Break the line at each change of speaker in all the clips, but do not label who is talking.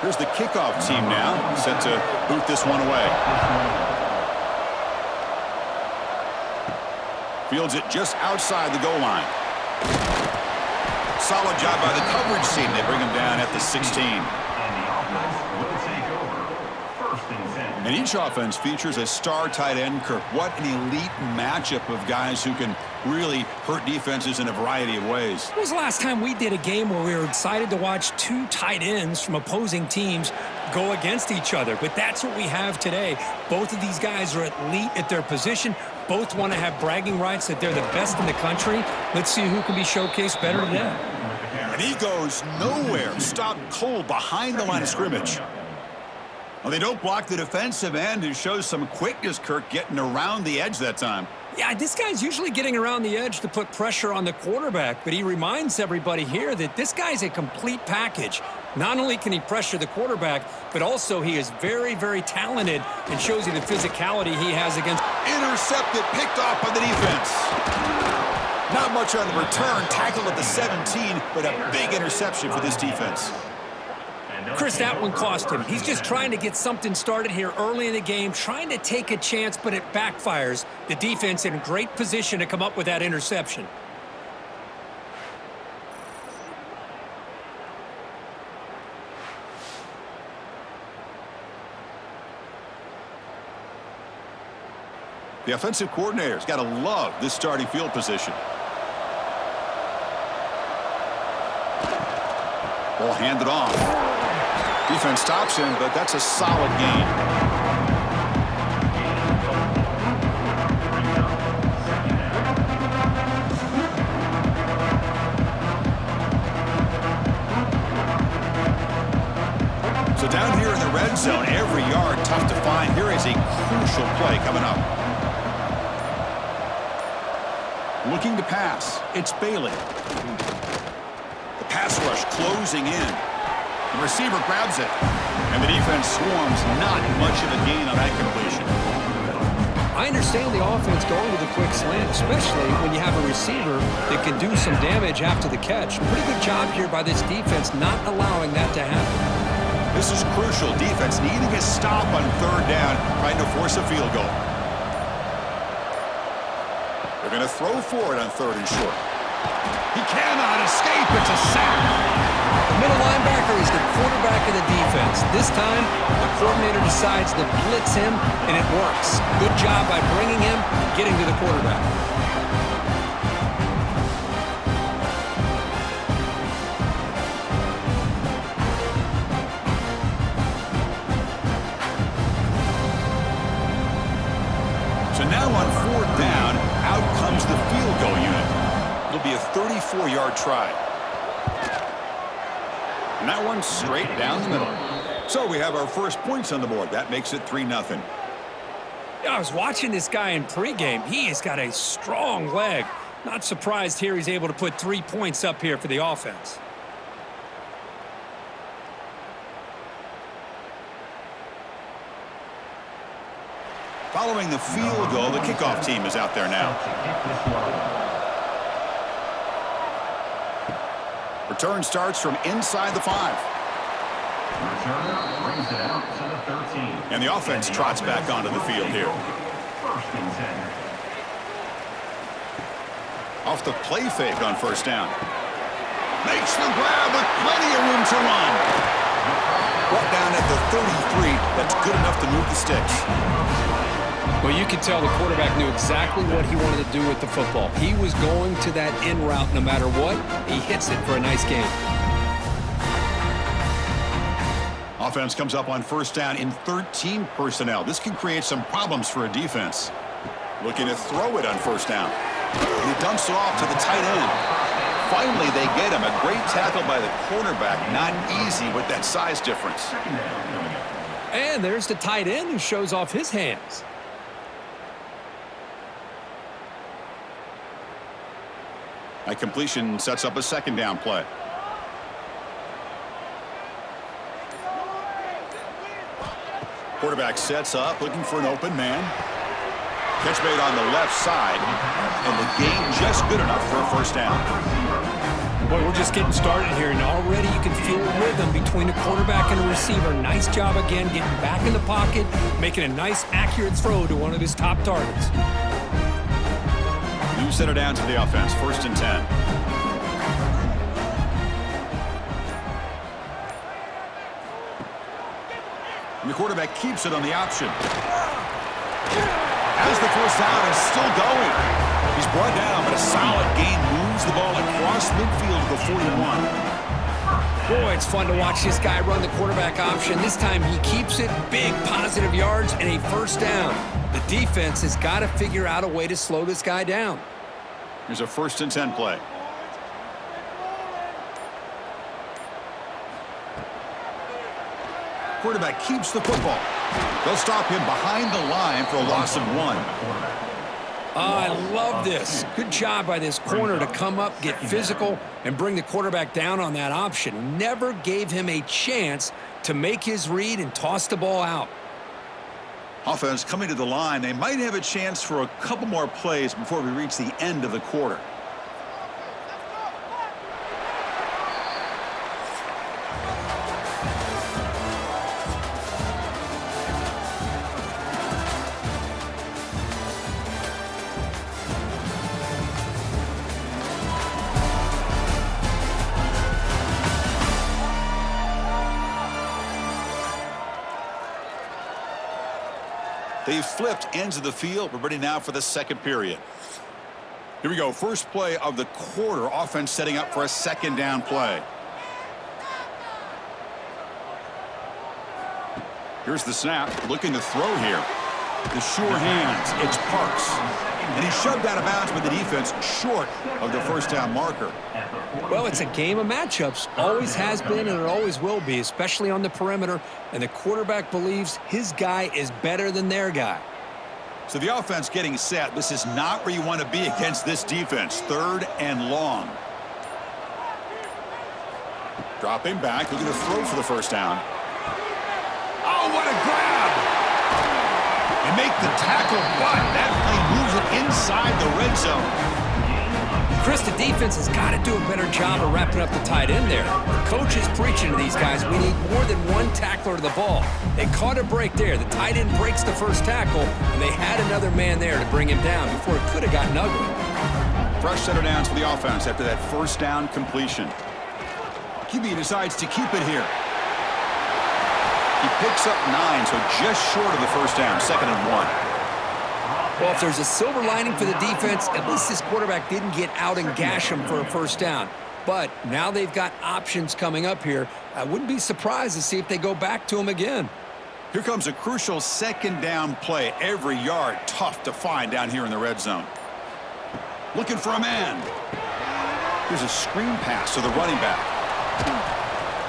Here's the kickoff team now, set to boot this one away. Fields it just outside the goal line. Solid job by the coverage team. They bring him down at the 16. And each offense features a star tight end, Kirk. What an elite matchup of guys who can really hurt defenses in a variety of ways.
When was the last time we did a game where we were excited to watch two tight ends from opposing teams go against each other? But that's what we have today. Both of these guys are elite at their position. Both want to have bragging rights that they're the best in the country. Let's see who can be showcased better today.
And he goes nowhere. Stopped cold behind the line of scrimmage. Well, they don't block the defensive end, who shows some quickness, Kirk, getting around the edge that time.
Yeah, this guy's usually getting around the edge to put pressure on the quarterback, but he reminds everybody here that this guy's a complete package. Not only can he pressure the quarterback, but also he is very, very talented and shows you the physicality he has against.
Intercepted, picked off by the defense. Not much on the return, tackled at the 17, but a big interception for this defense.
Chris, that one cost him. He's just trying to get something started here early in the game, trying to take a chance, but it backfires. The defense in great position to come up with that interception.
The offensive coordinator's got to love this starting field position. Ball handed off. Defense stops him, but that's a solid gain. So down here in the red zone, every yard tough to find. Here is a crucial play coming up. Looking to pass. It's Bailey. The pass rush closing in. The receiver grabs it, and the defense swarms. Not much of a gain on that completion.
I understand the offense going with a quick slant, especially when you have a receiver that can do some damage after the catch. Pretty good job here by this defense not allowing that to happen.
This is crucial. Defense needing a stop on third down, trying to force a field goal. They're going to throw for it on third and short. He cannot escape. It's a sack.
The middle linebacker is the quarterback of the defense. This time, the coordinator decides to blitz him, and it works. Good job by bringing him and getting to the quarterback.
So now on fourth down, out comes the field goal unit. It'll be a 34-yard try. And that one straight down the middle. So we have our first points on the board. That makes it 3-0.
I was watching this guy in pregame. He has got a strong leg. Not surprised here he's able to put 3 points up here for the offense.
Following the field goal, the kickoff team is out there now. Return starts from inside the 5.
Returner brings it out to the 13.
And the offense trots back onto the field here.
First and 10.
Off the play fake on first down. Makes the grab with plenty of room to run. Brought down at the 33. That's good enough to move the sticks.
Well, you could tell the quarterback knew exactly what he wanted to do with the football. He was going to that in route no matter what. He hits it for a nice gain.
Offense comes up on first down in 13 personnel. This can create some problems for a defense. Looking to throw it on first down. And he dumps it off to the tight end. Finally, they get him. A great tackle by the cornerback. Not easy with that size difference.
And there's the tight end who shows off his hands.
That completion sets up a second down play. Quarterback sets up, looking for an open man. Catch made on the left side, and the gain just good enough for a first down.
Boy, we're just getting started here, and already you can feel a rhythm between the quarterback and the receiver. Nice job again getting back in the pocket, making a nice, accurate throw to one of his top targets.
New center down to the offense, 1st and 10. And the quarterback keeps it on the option. As the first down is still going. He's brought down, but a solid gain moves the ball across midfield to the 41.
Boy, it's fun to watch this guy run the quarterback option. This time he keeps it, big positive yards, and a first down. The defense has got to figure out a way to slow this guy down.
Here's a 1st and 10 play. Quarterback keeps the football. They'll stop him behind the line for a loss of 1.
Oh, I love this. Good job by this corner to come up, get physical, and bring the quarterback down on that option. Never gave him a chance to make his read and toss the ball out.
Offense coming to the line. They might have a chance for a couple more plays before we reach the end of the quarter. They've flipped ends of the field. We're ready now for the second period. Here we go. First play of the quarter. Offense setting up for a 2nd down play. Here's the snap. Looking to throw here. The sure hands. It's Parks. And he's shoved out of bounds by the defense short of the first down marker.
Well, it's a game of matchups. Always has been and it always will be, especially on the perimeter. And the quarterback believes his guy is better than their guy.
So the offense getting set. This is not where you want to be against this defense. 3rd and long. Dropping back. Looking to throw for the first down. Oh, what a grab! And make the tackle, but that play moves it inside the red zone.
Chris, the defense has got to do a better job of wrapping up the tight end there. The coach is preaching to these guys, we need more than one tackler to the ball. They caught a break there. The tight end breaks the first tackle, and they had another man there to bring him down before it could have gotten ugly.
Fresh center downs for the offense after that first down completion. QB decides to keep it here. He picks up 9, so just short of the first down, 2nd and 1.
Well, if there's a silver lining for the defense, at least this quarterback didn't get out and gash him for a first down. But now they've got options coming up here. I wouldn't be surprised to see if they go back to him again.
Here comes a crucial 2nd down play. Every yard tough to find down here in the red zone. Looking for a man. Here's a screen pass to the running back.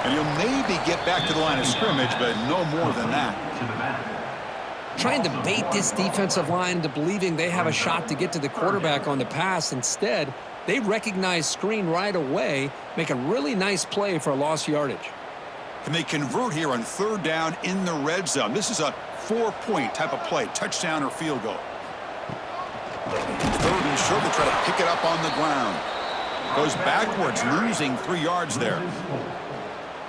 And he'll maybe get back to the line of scrimmage, but no more than that.
Trying to bait this defensive line into believing they have a shot to get to the quarterback on the pass. Instead, they recognize screen right away, make a really nice play for a lost yardage.
Can they convert here on 3rd down in the red zone? This is a 4-point type of play, touchdown or field goal. 3rd and short, they try to pick it up on the ground. Goes backwards, losing 3 yards there.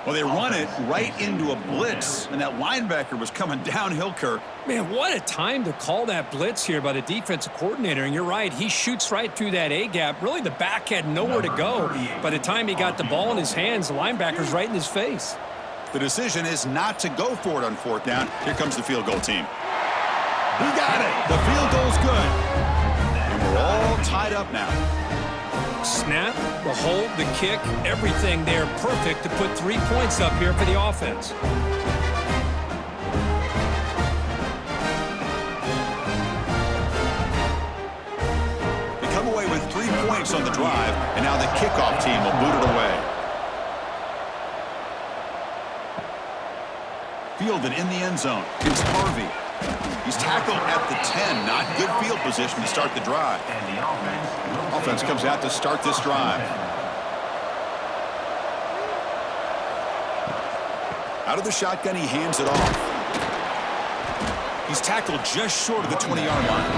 Well, they run it right into a blitz, and that linebacker was coming downhill, Kirk.
Man, what a time to call that blitz here by the defensive coordinator. And you're right, he shoots right through that A-gap. Really, the back had nowhere to go. By the time he got the ball in his hands, the linebacker's right in his face.
The decision is not to go for it on 4th down. Here comes the field goal team. He got it. The field goal's good. And we're all tied up now.
Snap, the hold, the kick, everything there perfect to put 3 points up here for the offense.
They come away with 3 points on the drive, and now the kickoff team will boot it away. Fielded in the end zone. It's Harvey. He's tackled at the 10. Not good field position to start the drive.
And the
Offense comes out to start this drive. Out of the shotgun, he hands it off. He's tackled just short of the 20-yard line.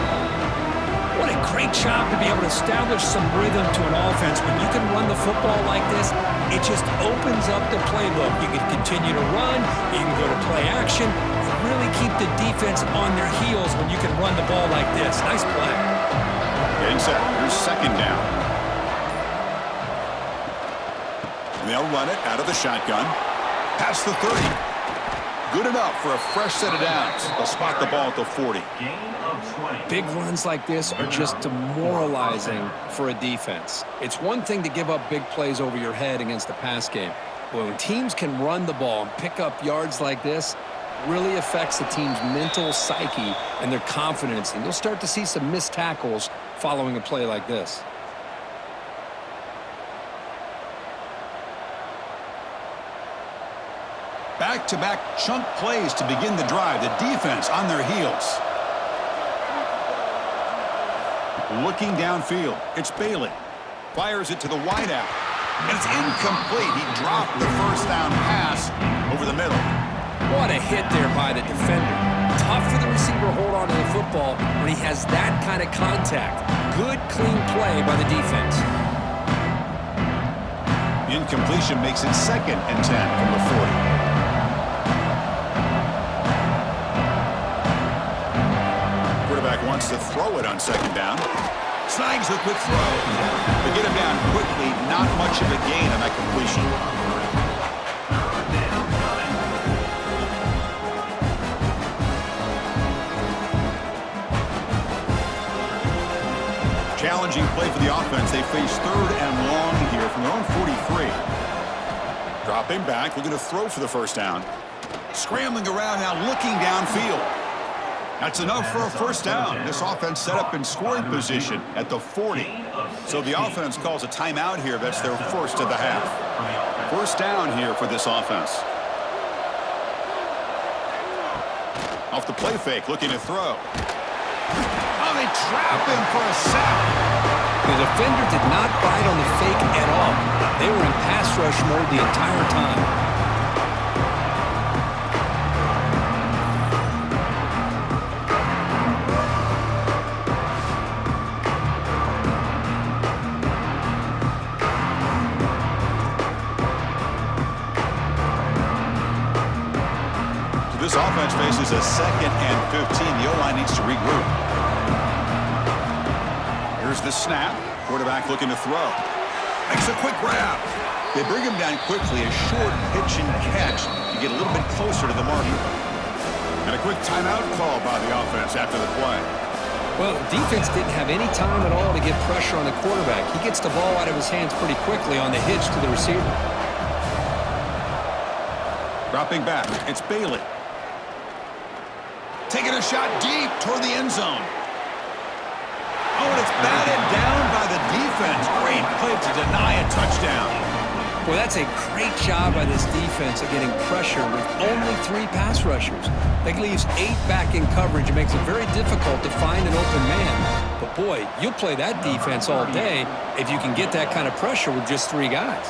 What a great job to be able to establish some rhythm to an offense. When you can run the football like this, it just opens up the playbook. You can continue to run, you can go to play action, and really keep the defense on their heels when you can run the ball like this. Nice play.
Getting set. Here's second down. And they'll run it out of the shotgun. Past the 30. Good enough for a fresh set of downs. They'll spot the ball at the 40.
Gain of 20.
Big runs like this are just demoralizing for a defense. It's one thing to give up big plays over your head against the pass game. But when teams can run the ball and pick up yards like this, it really affects the team's mental psyche and their confidence. And you'll start to see some missed tackles following a play like this.
Back-to-back chunk plays to begin the drive. The defense on their heels. Looking downfield. It's Bailey. Fires it to the wideout. And it's incomplete. He dropped the first down pass over the middle.
What a hit there by the defender. Tough for the receiver to hold on to the football when he has that kind of contact. Good, clean play by the defense.
The incompletion makes it 2nd and 10 from the 40. Wants to throw it on 2nd down. Snags the quick throw. They get him down quickly. Not much of a gain on that completion. Challenging play for the offense. They face 3rd and long here from their own 43. Dropping back, looking to throw for the first down. Scrambling around now, looking downfield. That's enough for a first down. This offense set up in scoring position at the 40. So the offense calls a timeout here. That's their first of the half. First down here for this offense. Off the play fake, looking to throw. Oh, they trap him for a sack.
The defender did not bite on the fake at all. They were in pass rush mode the entire time.
This offense faces a 2nd and 15. The O-line needs to regroup. Here's the snap. Quarterback looking to throw. Makes a quick grab. They bring him down quickly. A short pitch and catch to get a little bit closer to the marker. And a quick timeout call by the offense after the play.
Well, the defense didn't have any time at all to get pressure on the quarterback. He gets the ball out of his hands pretty quickly on the hitch to the receiver.
Dropping back. It's Bailey. Taking a shot deep toward the end zone. Oh, and it's batted down by the defense. Great play to deny a touchdown.
Well, that's a great job by this defense of getting pressure with only 3 pass rushers. That leaves 8 back in coverage. It makes it very difficult to find an open man. But, boy, you'll play that defense all day if you can get that kind of pressure with just 3 guys.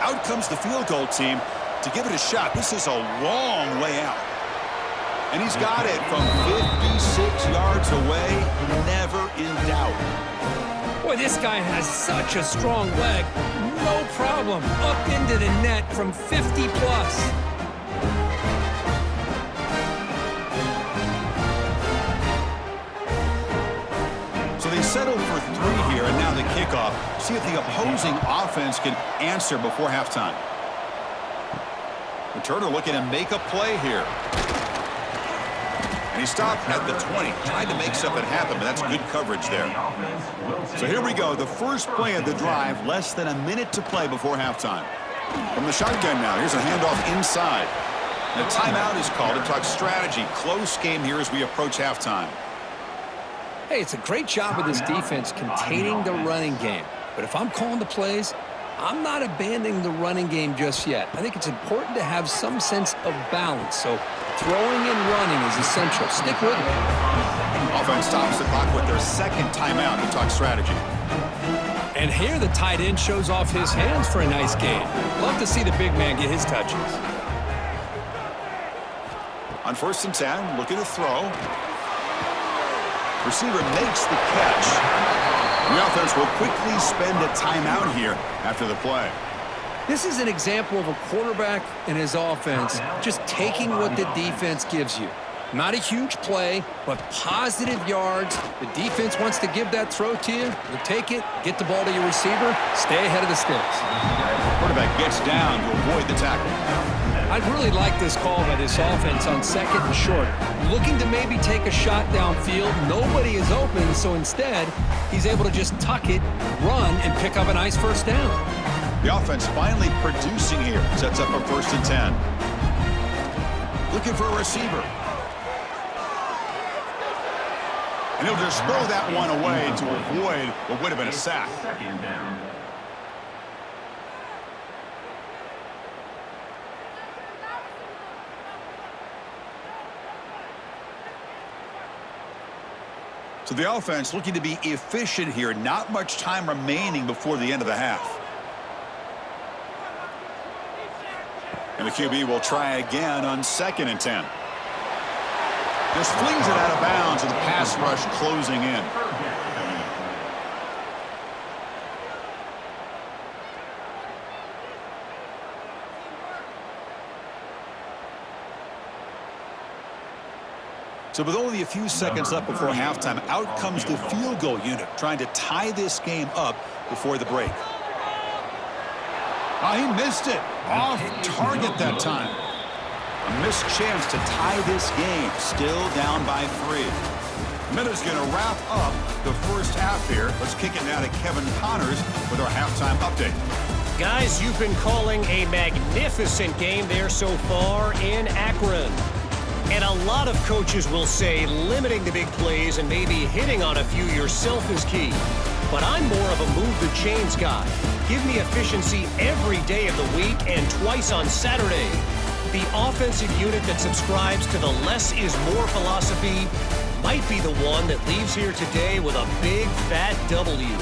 Out comes the field goal team to give it a shot. This is a long way out. And he's got it from 56 yards away, never in doubt.
Boy, this guy has such a strong leg. No problem. Up into the net from 50 plus.
So they settled for 3 here, and now the kickoff. See if the opposing offense can answer before halftime. Returner looking to make a play here. And he stopped at the 20, trying to make something happen, but that's good coverage there. So here we go, the first play of the drive, less than a minute to play before halftime. From the shotgun now, here's a handoff inside. And a timeout is called to talk strategy. Close game here as we approach halftime.
Hey, it's a great job of this defense containing the running game. But if I'm calling the plays, I'm not abandoning the running game just yet. I think it's important to have some sense of balance. So throwing and running is essential. Stick with it.
Offense stops the clock with their second timeout to talk strategy.
And here the tight end shows off his hands for a nice game. Love to see the big man get his touches.
On 1st and 10, looking to throw. Receiver makes the catch. The offense will quickly spend a timeout here after the play.
This is an example of a quarterback and his offense just taking what the defense gives you. Not a huge play, but positive yards. The defense wants to give that throw to you. You take it, get the ball to your receiver, stay ahead of the sticks.
Quarterback gets down to avoid the tackle.
I really like this call by this offense on second and short. Looking to maybe take a shot downfield. Nobody is open, so instead, he's able to just tuck it, run, and pick up a nice first down.
The offense finally producing here. Sets up a 1st and 10. Looking for a receiver. And he'll just throw that one away to avoid what would have been a sack.
Second down.
So the offense looking to be efficient here. Not much time remaining before the end of the half. And the QB will try again on 2nd and 10. Just flings it out of bounds with the pass rush closing in. So with only a few seconds left before halftime, out comes the field goal unit, trying to tie this game up before the break. Oh, he missed it. Off target that time. A missed chance to tie this game. Still down by 3. Minute's going to wrap up the first half here. Let's kick it now to Kevin Connors with our halftime update.
Guys, you've been calling a magnificent game there so far in Akron. And a lot of coaches will say limiting the big plays and maybe hitting on a few yourself is key. But I'm more of a move the chains guy. Give me efficiency every day of the week and twice on Saturday. The offensive unit that subscribes to the less is more philosophy might be the one that leaves here today with a big fat W.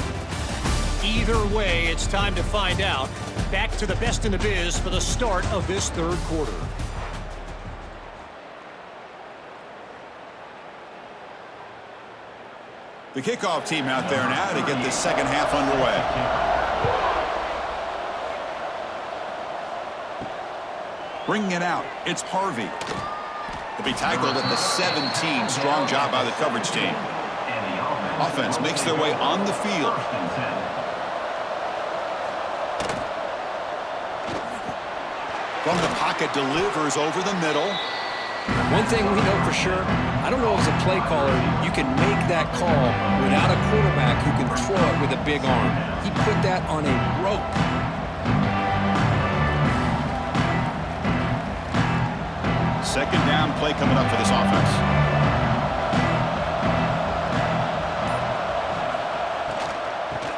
Either way, it's time to find out. Back to the best in the biz for the start of this third quarter.
The kickoff team out there now to get this second half underway. Bringing it out, it's Harvey. To be tackled at the 17. Strong job by the coverage team. Offense makes their way on the field. From the pocket, delivers over the middle.
One thing we know for sure, I don't know as a play caller, you can make that call without a quarterback who can throw it with a big arm. He put that on a rope.
Second down play coming up for this offense.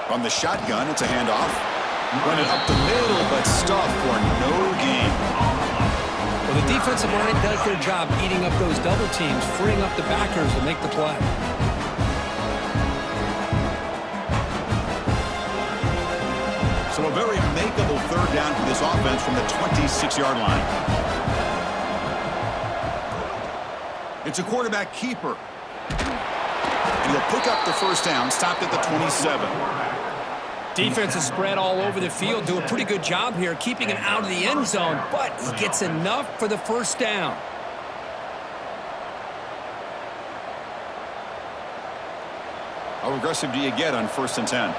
From the shotgun, it's a handoff. Running up the middle, but stuffed for no gain.
Well, the defensive line does their job eating up those double teams, freeing up the backers to make the play.
So a very makeable third down for this offense from the 26-yard line. It's a quarterback keeper. And he'll pick up the first down, stopped at the 27.
Defense is spread all over the field, do a pretty good job here, keeping him out of the end zone, but he gets enough for the first down.
How aggressive do you get on 1st and 10?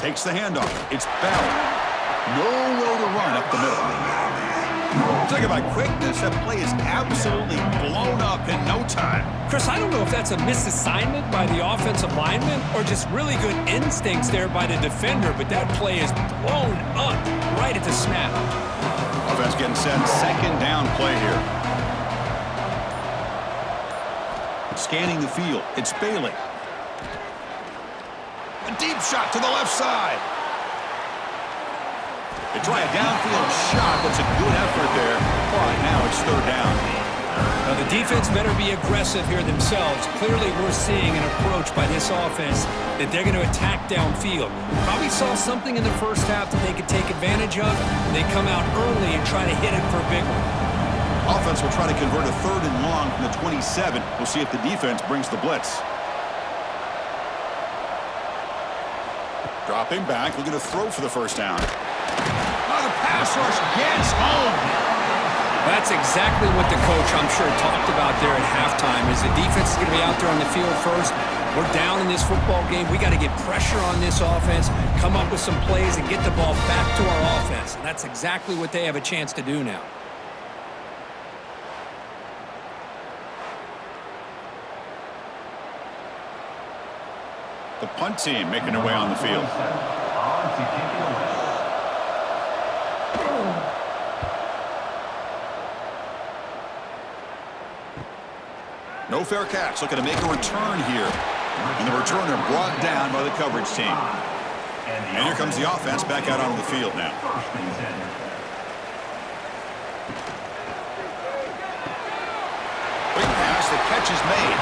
Takes the handoff. It's Bell. Nowhere to run up the middle. Talk about quickness. That play is absolutely blown up in no time.
Chris, I don't know if that's a misassignment by the offensive lineman or just really good instincts there by the defender, but that play is blown up right at the snap.
Offense getting set. Second down play here. Scanning the field. It's Bailey. A deep shot to the left side. They try a downfield shot. That's a good effort there. But now it's third down.
Now the defense better be aggressive here themselves. Clearly we're seeing an approach by this offense that they're going to attack downfield. Probably saw something in the first half that they could take advantage of. They come out early and try to hit it for a big one.
Offense will try to convert a 3rd and long from the 27. We'll see if the defense brings the blitz. Dropping back, looking to throw for the first down. Oh, the pass rush gets home.
That's exactly what the coach, I'm sure, talked about there at halftime, is the defense is going to be out there on the field first. We're down in this football game. We got to get pressure on this offense, come up with some plays, and get the ball back to our offense. And that's exactly what they have a chance to do now.
The punt team making their way on the field.
On to kick it away.
No fair catch, looking to make a return here. And the returner brought down by the coverage team. And here comes the offense back out onto the field now.
First and 10.
Quick pass, the catch is made.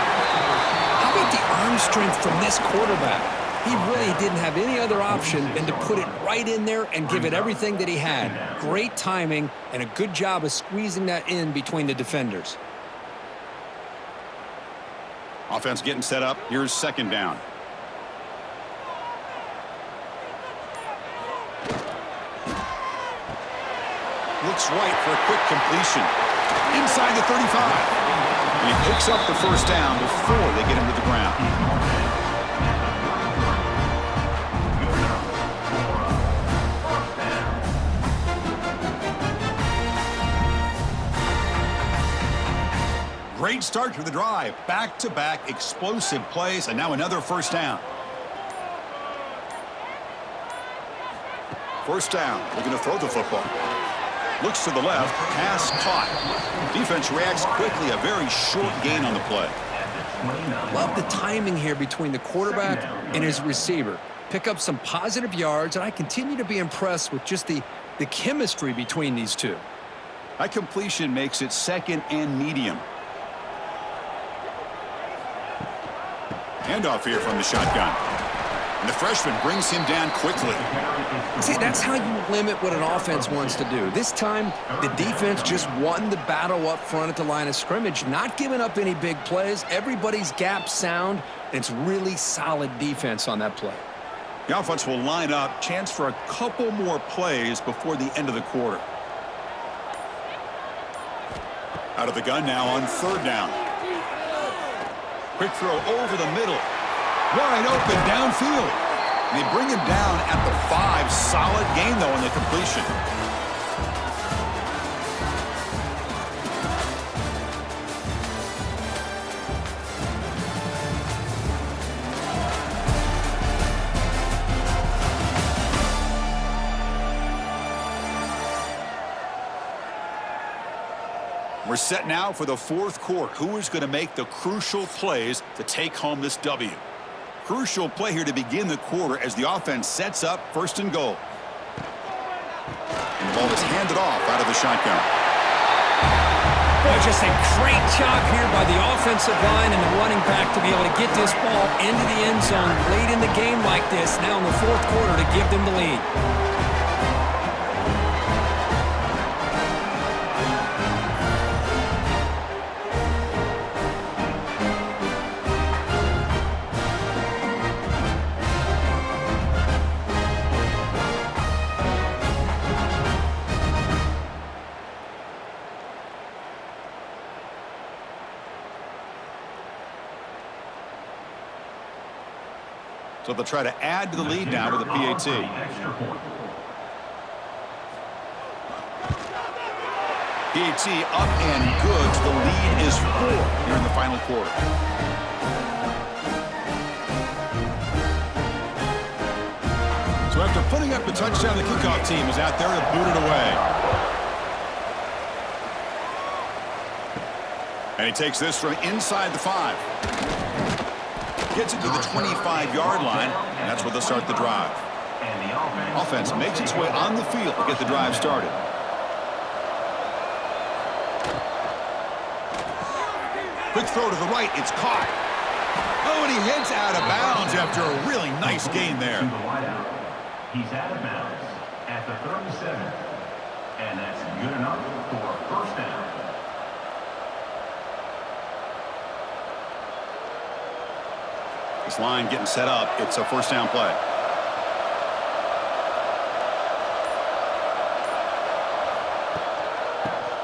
How about the arm strength from this quarterback? He really didn't have any other option than to put it right in there and give it everything that he had. Great timing and a good job of squeezing that in between the defenders.
Offense getting set up. Here's 2nd down. Looks right for a quick completion. Inside the 35. And he picks up the first down before they get him to the ground. Great start to the drive. Back-to-back explosive plays, and now another first down. First down, looking to throw the football. Looks to the left, pass caught. Defense reacts quickly, a very short gain on the play.
Love the timing here between the quarterback and his receiver. Pick up some positive yards, and I continue to be impressed with just the chemistry between these two.
That completion makes it 2nd and medium. Handoff here from the shotgun. And the freshman brings him down quickly.
See, that's how you limit what an offense wants to do. This time, the defense just won the battle up front at the line of scrimmage, not giving up any big plays. Everybody's gap sound, and it's really solid defense on that play.
The offense will line up, chance for a couple more plays before the end of the quarter. Out of the gun now on 3rd down. Quick throw over the middle. Wide open downfield. And they bring him down at the 5. Solid gain, though, on the completion. We're set now for the 4th quarter. Who is going to make the crucial plays to take home this W? Crucial play here to begin the quarter as the offense sets up 1st and goal. And the ball is handed off out of the shotgun.
Boy, just a great job here by the offensive line and the running back to be able to get this ball into the end zone late in the game like this, now in the 4th quarter, to give them the lead.
So they'll try to add to the lead now with a PAT. PAT up and good. So the lead is 4 here in the final quarter. So after putting up a touchdown, the kickoff team is out there to boot it away. And he takes this from inside the 5. Gets it to the 25-yard line, and that's where they'll start the drive. Offense makes its way on the field to get the drive started. Quick throw to the right, it's caught. Oh, and he heads out of bounds after a really nice gain there.
He's out of bounds at the 37. And that's good enough for a first down.
This line getting set up. It's a first down play.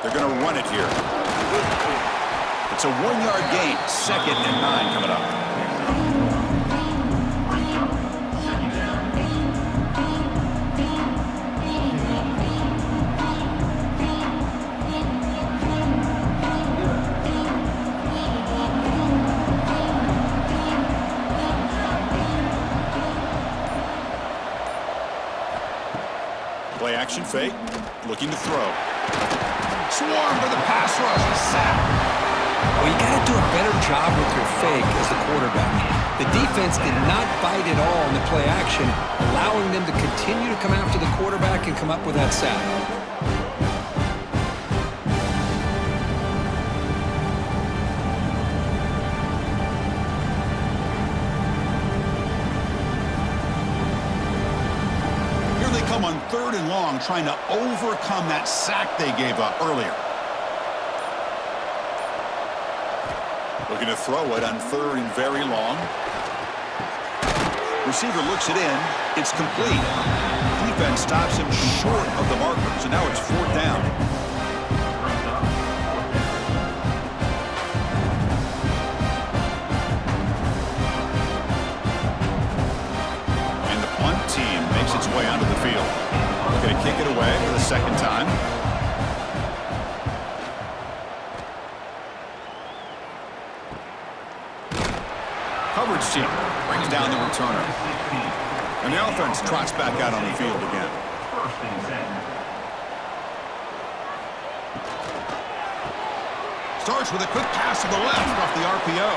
They're going to run it here. It's a 1-yard gain. 2nd and 9 coming up. Play action fake. Looking to throw. Swarm for the pass rush. A sack.
Well, you got to do a better job with your fake as the quarterback. The defense did not bite at all in the play action, allowing them to continue to come after the quarterback and come up with that sack.
On 3rd and long, trying to overcome that sack they gave up earlier. Looking to throw it on 3rd and very long. Receiver looks it in. It's complete. Defense stops him short of the marker, so now it's 4th down. And the punt team makes its way onto the field. Going to kick it away for the 2nd time. Coverage team brings down the returner. And the offense trots back out on the field again. Starts with a quick pass to the left off the RPO.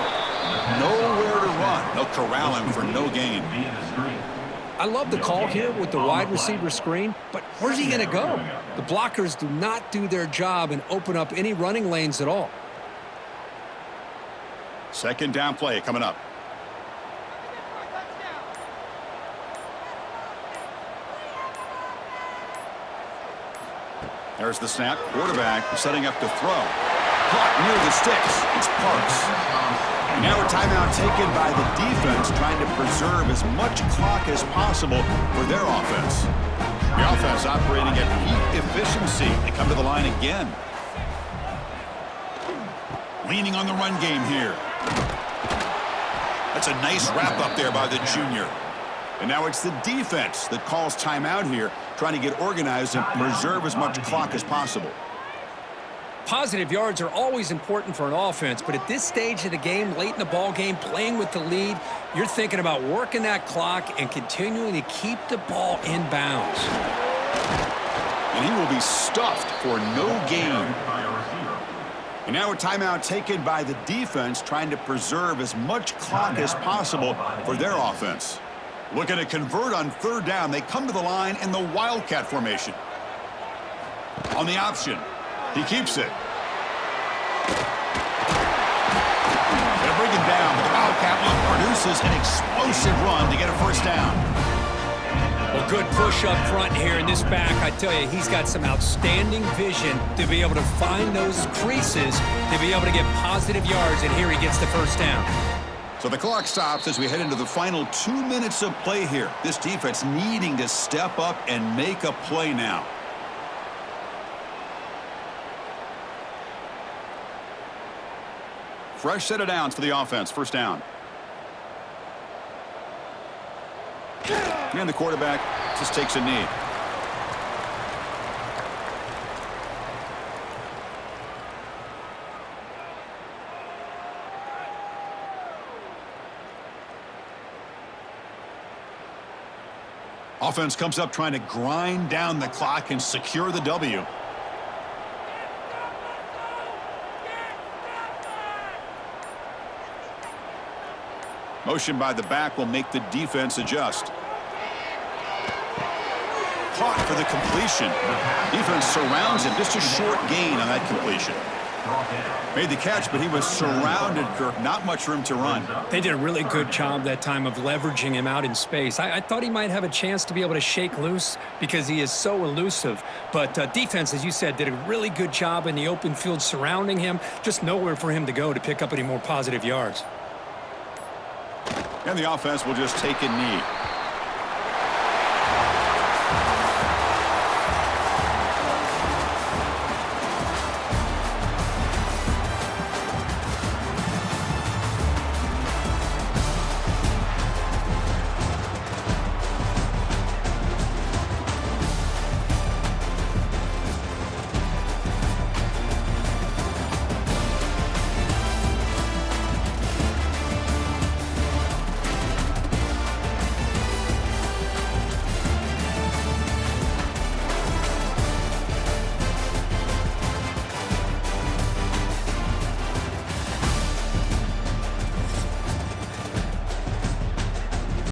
Nowhere to run. They'll corral him for no gain.
I love the call here with the wide receiver screen, but where's he going to go? The blockers do not do their job and open up any running lanes at all.
2nd down play coming up. There's the snap. Quarterback setting up to throw. Caught near the sticks. It's Parks. Now a timeout taken by the defense, trying to preserve as much clock as possible for their offense. The offense operating at peak efficiency. They come to the line again. Leaning on the run game here. That's a nice wrap up there by the junior. And now it's the defense that calls timeout here, trying to get organized and preserve as much clock as possible.
Positive yards are always important for an offense, but at this stage of the game, late in the ball game, playing with the lead, you're thinking about working that clock and continuing to keep the ball in bounds.
And he will be stuffed for no gain. And now a timeout taken by the defense, trying to preserve as much clock as possible for their offense. Looking to convert on 3rd down. They come to the line in the Wildcat formation. On the option. He keeps it. They'll bring him down, but the Wildcat produces an explosive run to get a 1st down.
Well, good push up front here in this back. I tell you, he's got some outstanding vision to be able to find those creases, to be able to get positive yards, and here he gets the 1st down.
So the clock stops as we head into the final 2 minutes of play here. This defense needing to step up and make a play now. Fresh set of downs for the offense. 1st down. And the quarterback just takes a knee. Offense comes up trying to grind down the clock and secure the W. Motion by the back will make the defense adjust. Caught for the completion. Defense surrounds him. Just a short gain on that completion. Made the catch, but he was surrounded, Kirk. Not much room to run.
They did a really good job that time of leveraging him out in space. I thought he might have a chance to be able to shake loose because he is so elusive. But defense, as you said, did a really good job in the open field surrounding him. Just nowhere for him to go to pick up any more positive yards.
And the offense will just take a knee.